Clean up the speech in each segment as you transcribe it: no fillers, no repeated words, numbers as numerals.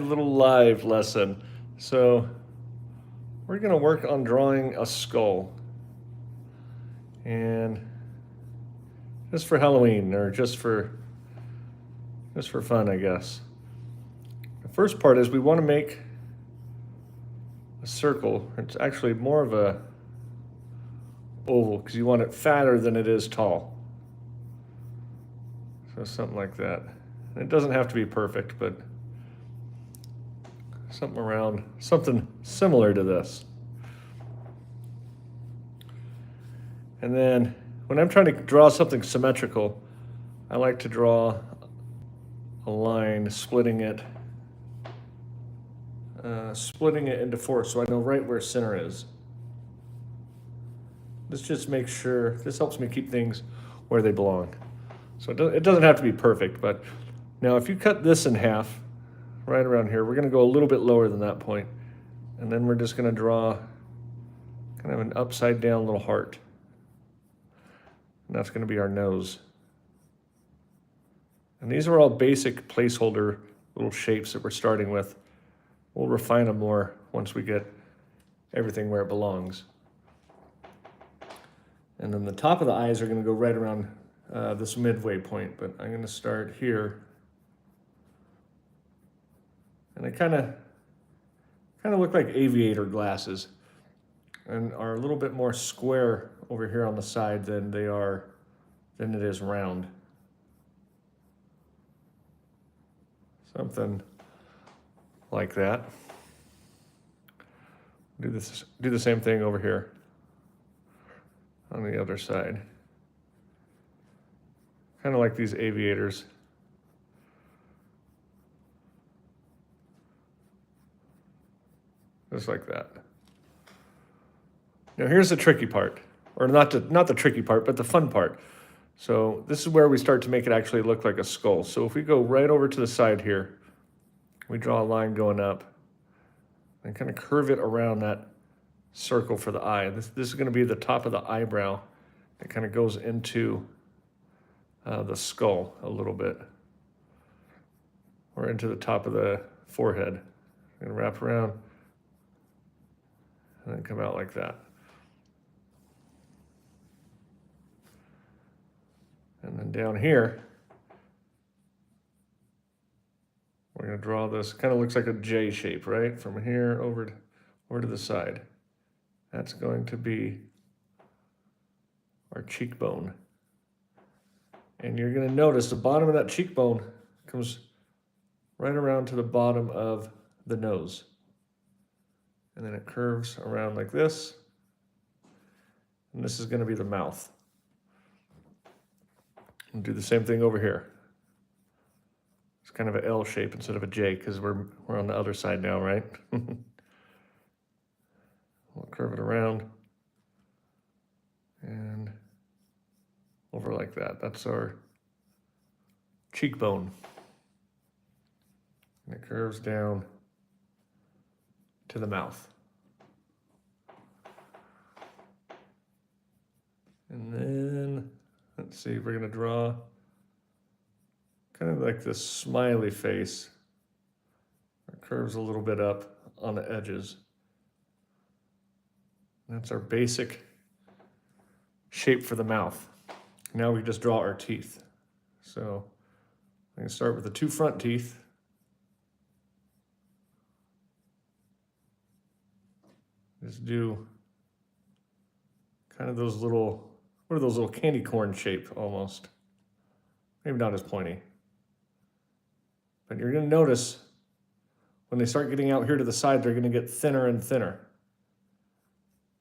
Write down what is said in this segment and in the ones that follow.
little live lesson. So we're going to work on drawing a skull. And just for Halloween, or just for fun, I guess. The first part is we want to make a circle. It's actually more of a oval because you want it fatter than it is tall. So something like that. And it doesn't have to be perfect, but something similar to this. And then when I'm trying to draw something symmetrical, I like to draw a line splitting it into four so I know right where center is. This just makes sure, this helps me keep things where they belong. So it doesn't have to be perfect, but now if you cut this in half, right around here, we're gonna go a little bit lower than that point, and then we're just gonna draw kind of an upside down little heart. And that's gonna be our nose. And these are all basic placeholder little shapes that we're starting with. We'll refine them more once we get everything where it belongs. And then the top of the eyes are gonna go right around this midway point, but I'm gonna start here. And they kind of look like aviator glasses and are a little bit more square over here on the side than it is round. Something like that. Do the same thing over here on the other side. Kind of like these aviators. Just like that. Now here's the tricky part, or not the tricky part, but the fun part. So this is where we start to make it actually look like a skull. So if we go right over to the side here, we draw a line going up and kind of curve it around that circle for the eye. This is going to be the top of the eyebrow. It kind of goes into the skull a little bit, or into the top of the forehead. I'm going to wrap around and then come out like that. And then down here, we're going to draw this, kind of looks like a J shape, right? From here over to the side. That's going to be our cheekbone. And you're going to notice the bottom of that cheekbone comes right around to the bottom of the nose. And then it curves around like this. And this is going to be the mouth. And do the same thing over here. It's kind of an L shape instead of a J because we're on the other side now, right? We'll curve it around and over like that. That's our cheekbone. And it curves down to the mouth. And then, let's see, we're gonna draw kind of like this smiley face. It curves a little bit up on the edges. That's our basic shape for the mouth. Now we just draw our teeth. So I'm gonna start with the two front teeth. Just do kind of those little, what are those little candy corn shape almost? Maybe not as pointy. But you're gonna notice when they start getting out here to the side, they're gonna get thinner and thinner.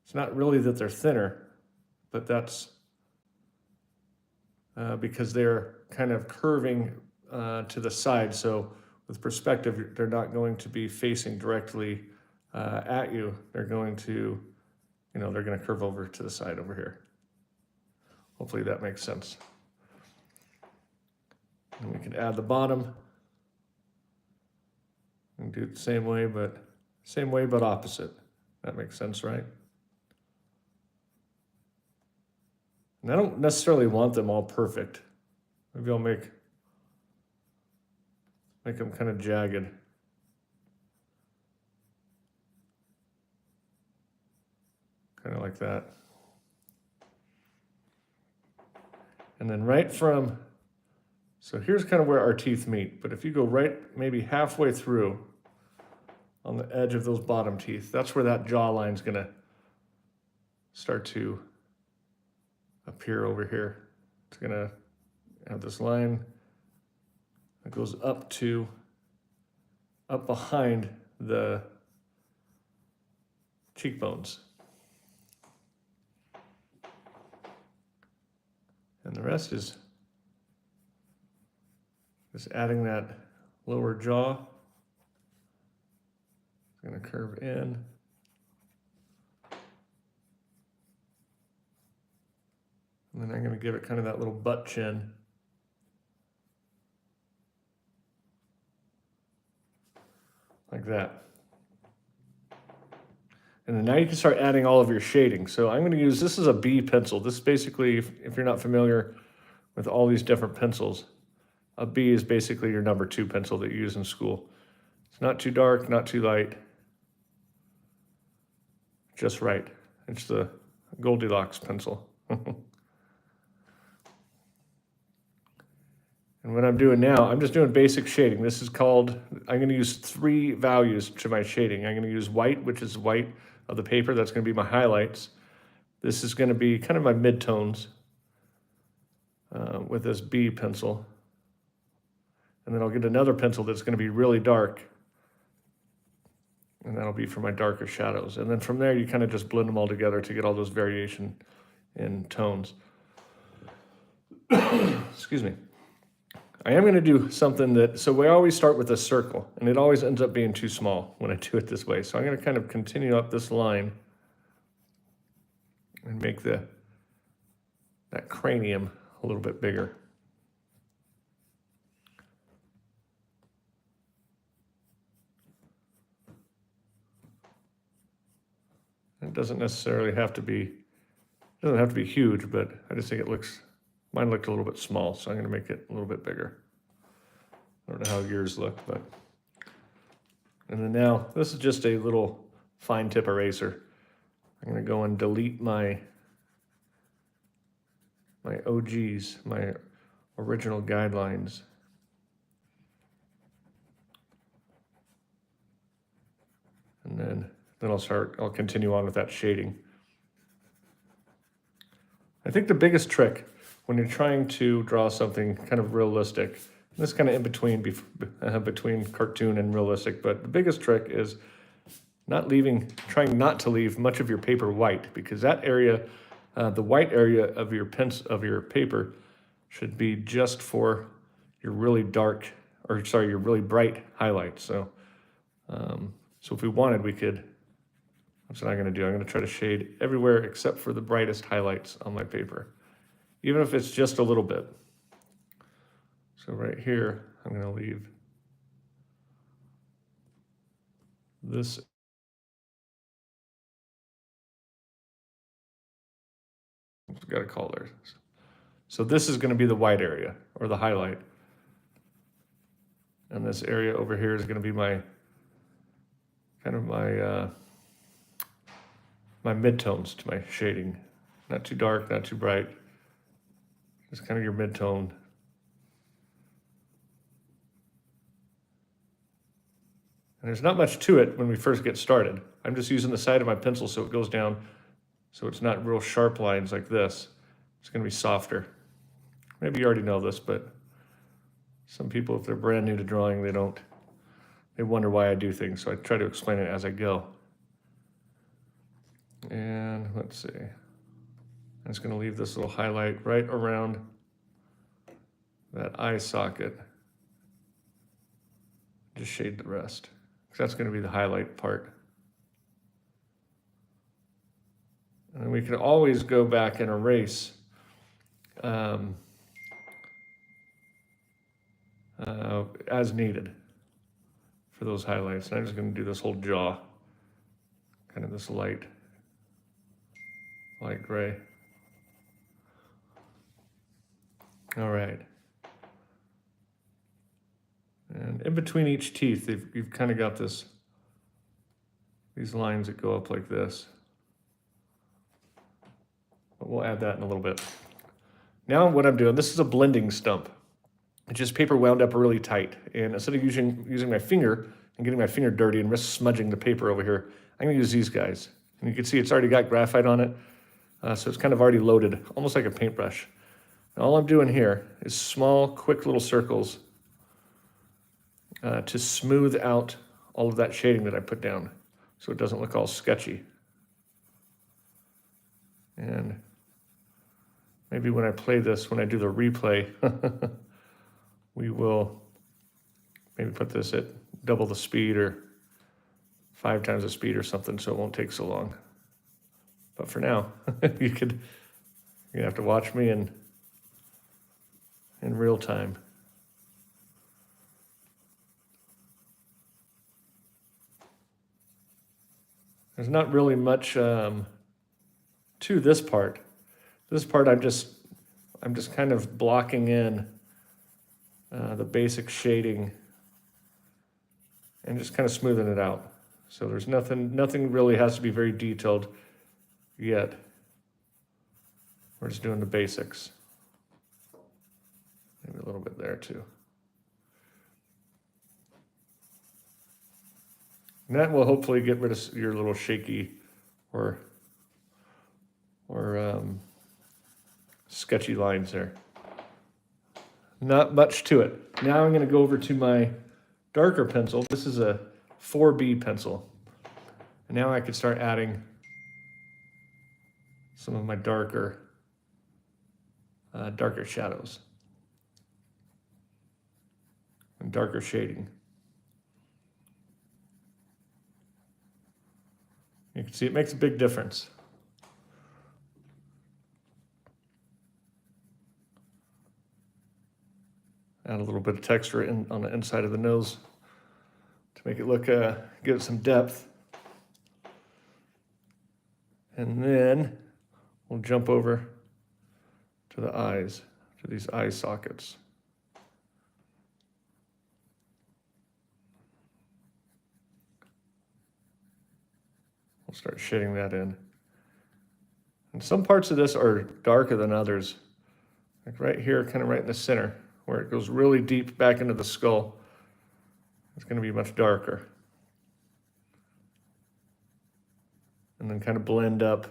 It's not really that they're thinner, but that's because they're kind of curving to the side. So with perspective, they're not going to be facing directly at you. They're going to, they're going to curve over to the side over here. Hopefully that makes sense. And we can add the bottom and do it the same way, but opposite. That makes sense, right? And I don't necessarily want them all perfect. Maybe I'll make them kind of jagged. kind of like that. And then right from, so here's kind of where our teeth meet, but if you go right maybe halfway through on the edge of those bottom teeth, that's where that jawline's gonna start to appear over here. It's gonna have this line that goes up behind the cheekbones. And the rest is just adding that lower jaw. It's going to curve in. And then I'm going to give it kind of that little butt chin. Like that. And then now you can start adding all of your shading. So I'm going to use, this is a B pencil. This is basically, if you're not familiar with all these different pencils, a B is basically your number 2 pencil that you use in school. It's not too dark, not too light. Just right. It's the Goldilocks pencil. And what I'm doing now, I'm just doing basic shading. This is called, I'm going to use 3 values to my shading. I'm going to use white, which is white of the paper. That's going to be my highlights. This is going to be kind of my midtones with this B pencil. And then I'll get another pencil that's going to be really dark. And that'll be for my darker shadows. And then from there, you kind of just blend them all together to get all those variation in tones. Excuse me. I am going to do something that, so we always start with a circle, and it always ends up being too small when I do it this way. So I'm going to kind of continue up this line and make that cranium a little bit bigger. It doesn't necessarily have to be, huge, but I just think it looks, mine looked a little bit small, so I'm going to make it a little bit bigger. I don't know how yours look, but. And then now, this is just a little fine tip eraser. I'm going to go and delete my OGs, my original guidelines. And then I'll continue on with that shading. I think the biggest trick when you're trying to draw something kind of realistic, this is kind of in between between cartoon and realistic, but the biggest trick is trying not to leave much of your paper white, because that area, the white area of your your paper should be just for your really dark, your really bright highlights. So if we wanted, we could, that's what I'm going to do. I'm going to try to shade everywhere except for the brightest highlights on my paper, even if it's just a little bit. So right here, I'm going to leave this. I've got a color. So this is going to be the white area, or the highlight. And this area over here is going to be my my midtones to my shading. Not too dark, not too bright. Just kind of your midtone. And there's not much to it when we first get started. I'm just using the side of my pencil so it goes down, so it's not real sharp lines like this. It's going to be softer. Maybe you already know this, but some people, if they're brand new to drawing, they wonder why I do things, so I try to explain it as I go. And let's see. I'm just going to leave this little highlight right around that eye socket. Just shade the rest, because that's going to be the highlight part. And then we can always go back and erase as needed for those highlights. And I'm just going to do this whole jaw, kind of this light gray. All right. And in between each teeth, you've kind of got these lines that go up like this. But we'll add that in a little bit. Now what I'm doing, this is a blending stump. It's just paper wound up really tight. And instead of using my finger and getting my finger dirty and risk smudging the paper over here, I'm gonna use these guys. And you can see it's already got graphite on it. So it's kind of already loaded, almost like a paintbrush. And all I'm doing here is small, quick little circles to smooth out all of that shading that I put down so it doesn't look all sketchy. And maybe when I play this, when I do the replay, we will maybe put this at double the speed or 5 times the speed or something so it won't take so long. But for now, you're gonna have to watch me in real time. There's not really much to this part. This part I'm just kind of blocking in the basic shading and just kind of smoothing it out. So there's nothing really has to be very detailed yet. We're just doing the basics. Maybe a little bit there too. And that will hopefully get rid of your little shaky or sketchy lines there. Not much to it. Now I'm going to go over to my darker pencil. This is a 4B pencil. And now I can start adding some of my darker shadows and darker shading. You can see it makes a big difference. Add a little bit of texture on the inside of the nose to make it look, give it some depth. And then we'll jump over to the eyes, to these eye sockets. We'll start shading that in. And some parts of this are darker than others. Like right here, kind of right in the center, where it goes really deep back into the skull. It's going to be much darker. And then kind of blend up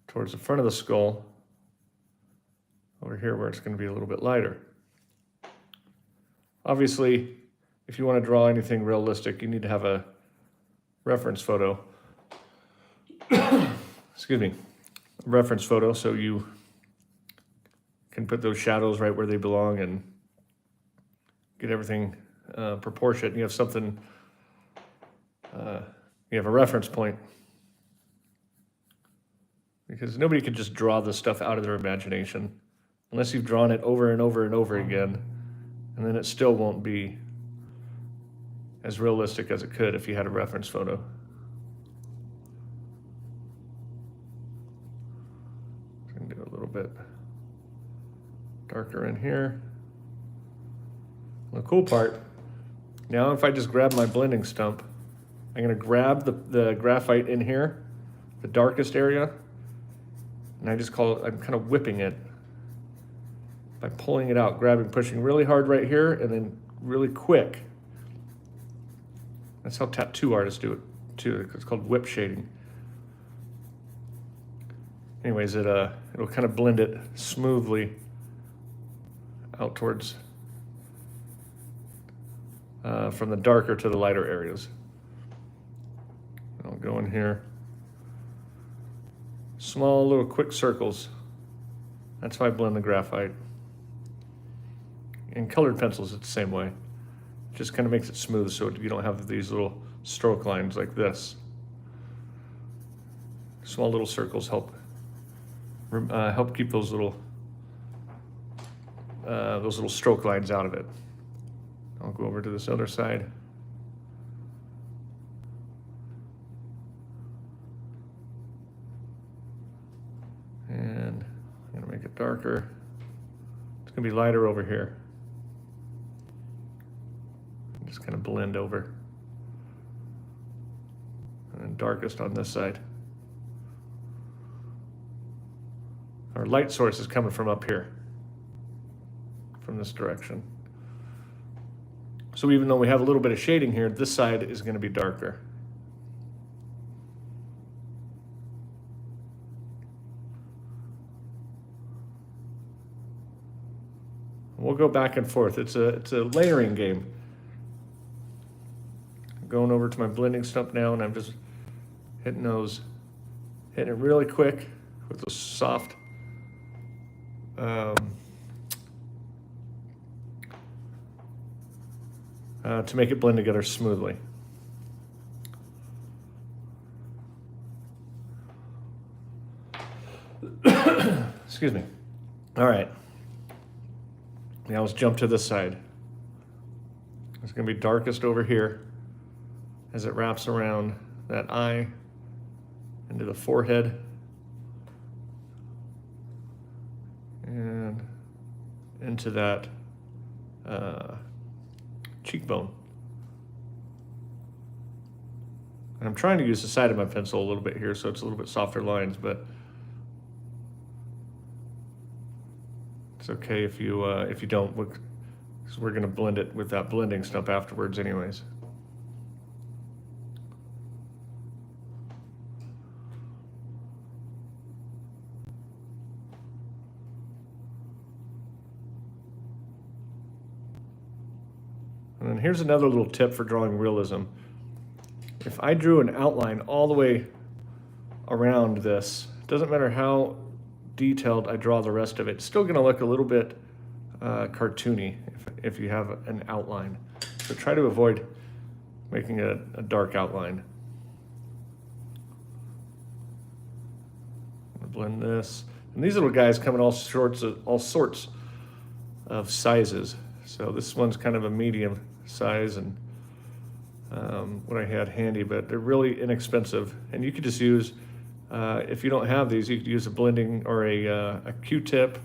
towards the front of the skull, over here where it's going to be a little bit lighter. Obviously, if you want to draw anything realistic, you need to have a reference photo. Excuse me. A reference photo so you can put those shadows right where they belong and get everything proportionate. You have something, you have a reference point. Because nobody could just draw this stuff out of their imagination unless you've drawn it over and over and over again, and then it still won't be as realistic as it could if you had a reference photo. I'm going to do a little bit darker in here. The cool part, now if I just grab my blending stump, I'm going to grab the graphite in here, the darkest area, and I'm kind of whipping it by pulling it out, pushing really hard right here, and then really quick. That's how tattoo artists do it too. It's called whip shading. Anyways, it'll kind of blend it smoothly out towards, from the darker to the lighter areas. I'll go in here. Small little quick circles. That's how I blend the graphite. In colored pencils, it's the same way. It just kind of makes it smooth so you don't have these little stroke lines like this. Small little circles help keep those little stroke lines out of it. I'll go over to this other side. And I'm gonna make it darker. It's gonna be lighter over here. Just kind of blend over. And then darkest on this side. our light source is coming from up here, from this direction. So even though we have a little bit of shading here, this side is going to be darker. We'll go back and forth. It's a layering game. I'm going over to my blending stump now, and I'm just hitting it really quick with those soft to make it blend together smoothly. Excuse me. All right. Now let's jump to this side. It's going to be darkest over here as it wraps around that eye into the forehead and into that cheekbone. And I'm trying to use the side of my pencil a little bit here so it's a little bit softer lines, but it's okay if you don't, because we're going to blend it with that blending stump afterwards anyways. And then here's another little tip for drawing realism. If I drew an outline all the way around this, it doesn't matter how detailed I draw the rest of it, it's still going to look a little bit cartoony if you have an outline. So try to avoid making a dark outline. Blend this. And these little guys come in all sorts of sizes. So this one's kind of a medium size, and what I had handy, but they're really inexpensive. And you could just use, if you don't have these, you could use a blending or a Q-tip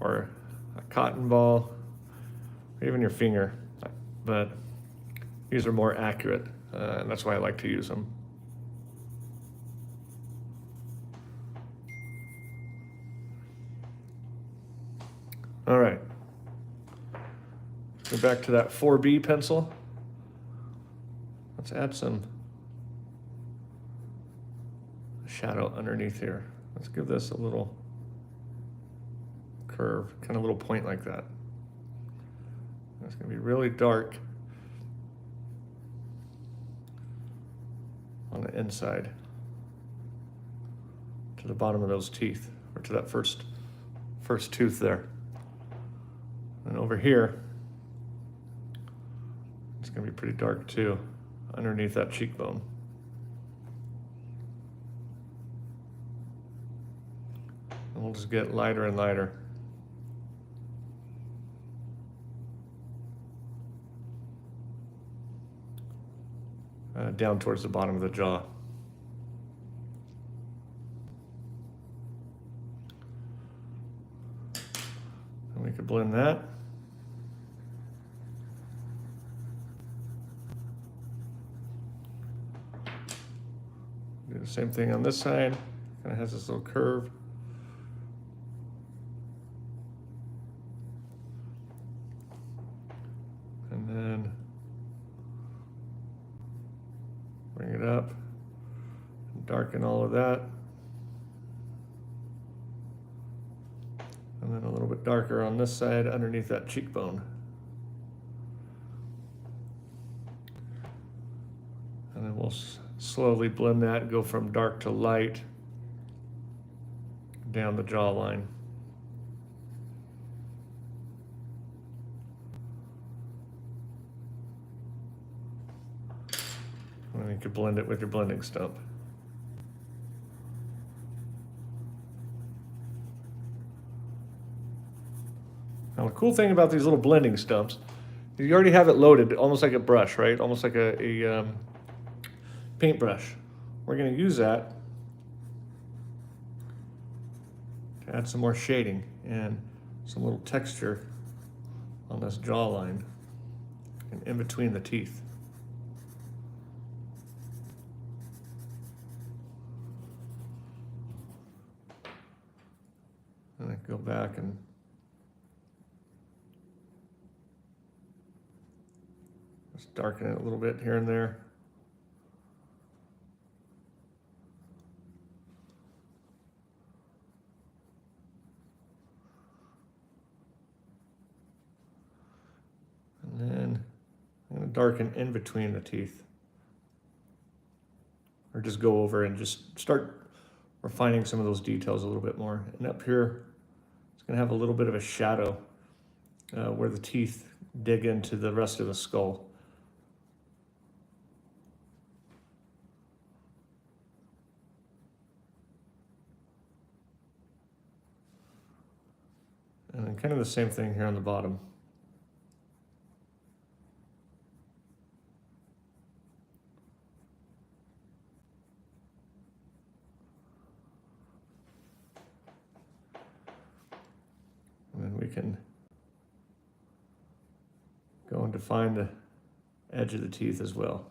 or a cotton ball, or even your finger. But these are more accurate, and that's why I like to use them. All right. Let's go back to that 4B pencil. Let's add some shadow underneath here. Let's give this a little curve, kind of a little point like that. It's going to be really dark on the inside to the bottom of those teeth, or to that first tooth there. And over here, it's going to be pretty dark too, underneath that cheekbone. And we'll just get lighter and lighter. Down towards the bottom of the jaw. And we could blend that. Do the same thing on this side. Kind of has this little curve. And then bring it up, darken all of that. And then a little bit darker on this side underneath that cheekbone. And then we'll slowly blend that and go from dark to light down the jawline. And then you can blend it with your blending stump. Now the cool thing about these little blending stumps, you already have it loaded, almost like a brush, right? Almost like a paintbrush. We're going to use that to add some more shading and some little texture on this jawline and in between the teeth. back and just darken it a little bit here and there. And then I'm going to darken in between the teeth. Or just go over and just start refining some of those details a little bit more. And up here, it's going to have a little bit of a shadow where the teeth dig into the rest of the skull. And then kind of the same thing here on the bottom. And then we can go and define the edge of the teeth as well.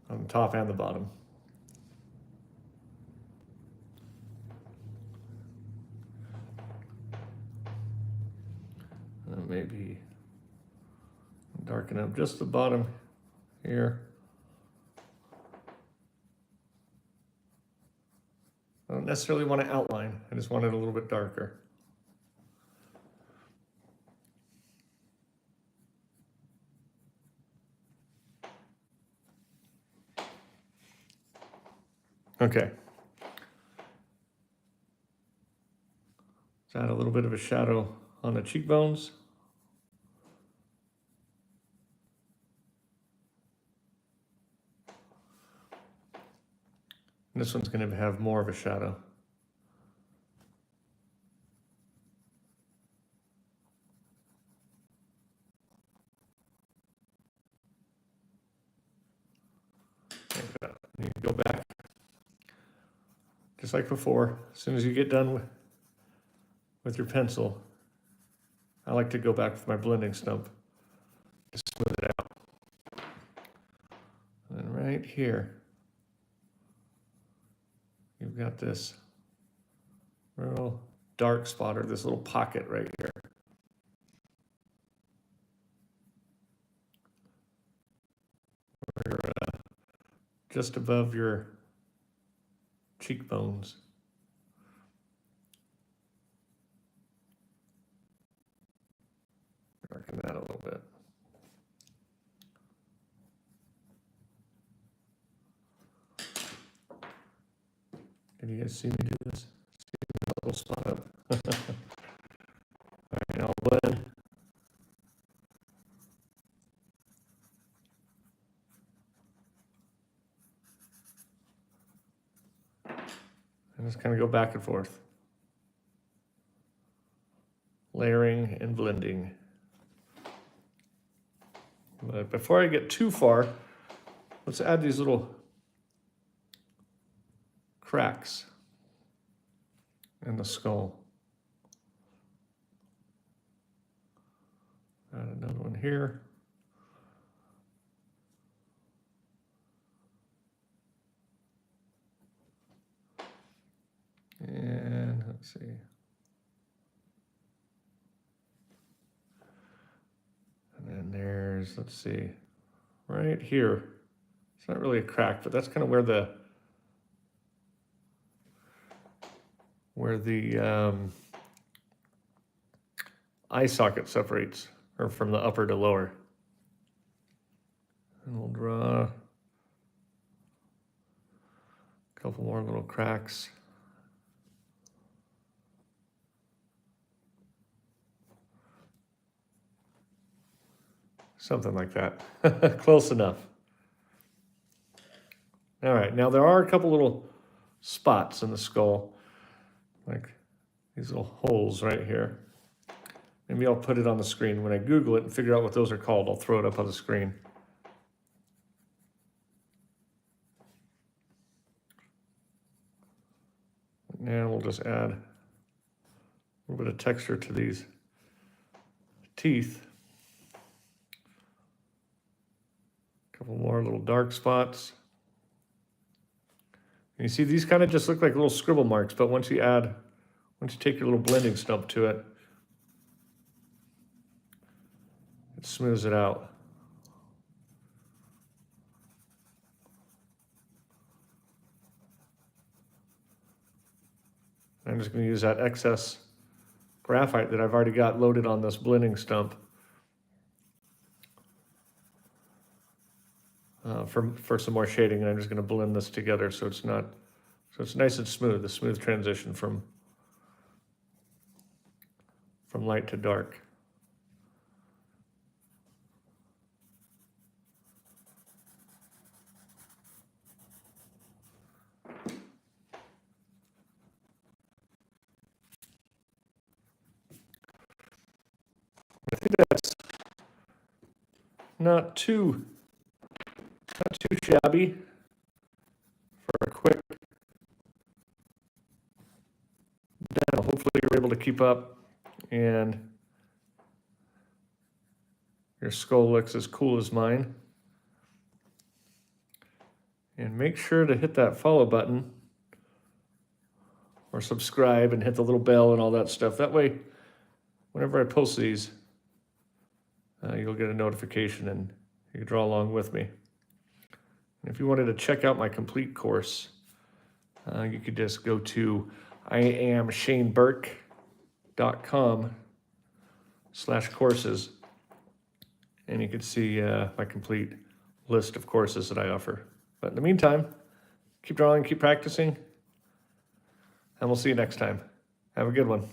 On the top and the bottom. Maybe darken up just the bottom here. I don't necessarily want to outline, I just want it a little bit darker. Okay. Let's add a little bit of a shadow on the cheekbones. And this one's going to have more of a shadow. You can go back, just like before. As soon as you get done with your pencil, I like to go back with my blending stump to smooth it out. And then right here, you've got this real dark spot, or this little pocket right here. Where, just above your cheekbones. Darken that a little bit. Can you guys see me do this? See that little spot up? All right, now I'll blend. And just kind of go back and forth. Layering and blending. But before I get too far, let's add these little cracks in the skull. Add another one here. And let's see. And then there's, let's see, right here. It's not really a crack, but that's kind of where the eye socket separates, or from the upper to lower. And we'll draw a couple more little cracks. Something like that. Close enough. All right, now there are a couple little spots in the skull, like these little holes right here. Maybe I'll put it on the screen. When I Google it and figure out what those are called, I'll throw it up on the screen. Now we'll just add a little bit of texture to these teeth. couple more little dark spots. And you see these kind of just look like little scribble marks, but once you take your little blending stump to it, it smooths it out. I'm just going to use that excess graphite that I've already got loaded on this blending stump for some more shading, and I'm just going to blend this together so it's nice and smooth, the smooth transition from light to dark. I think that's not too shabby for a quick demo. Hopefully you're able to keep up and your skull looks as cool as mine. And make sure to hit that follow button or subscribe and hit the little bell and all that stuff. That way, whenever I post these, you'll get a notification and you can draw along with me. And if you wanted to check out my complete course, you could just go to iamshaneburke.com/courses, and you can see my complete list of courses that I offer. But in the meantime, keep drawing, keep practicing, and we'll see you next time. Have a good one.